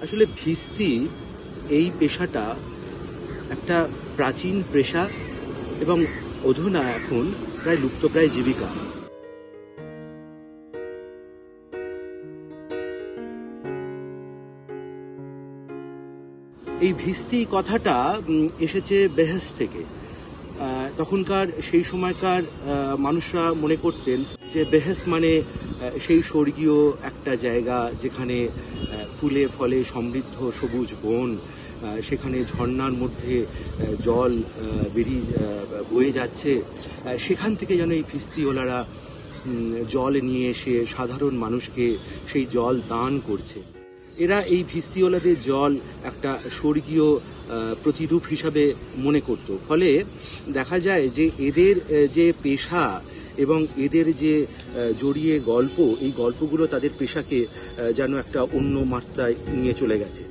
আসলে ভিস্তি এই পেশাটা একটা প্রাচীন পেশা এবং অধুনা এখন প্রায় লুপ্তপ্রায় জীবিকা। এই ভিস্তি কথাটা এসেছে বেহেস থেকে। তখনকার সেই সময়কার মানুষরা মনে করতেন যে বেহেস মানে সেই স্বর্গীয় একটা জায়গা যেখানে ফুলে ফলে সমৃদ্ধ সবুজ বন, সেখানে ঝর্ণার মধ্যে জল বেরিয়ে বয়ে যাচ্ছে, সেখান থেকে যেন এই ভিস্তিওয়ালারা জল নিয়ে এসে সাধারণ মানুষকে সেই জল দান করছে। এরা এই ভিস্তিওয়ালাদের জল একটা স্বর্গীয় প্রতিরূপ হিসাবে মনে করত। ফলে দেখা যায় যে এদের যে পেশা এবং এদের যে জড়িয়ে গল্প, এই গল্পগুলো তাদের পেশাকে যেন একটা অন্য মাত্রায় নিয়ে চলে গেছে।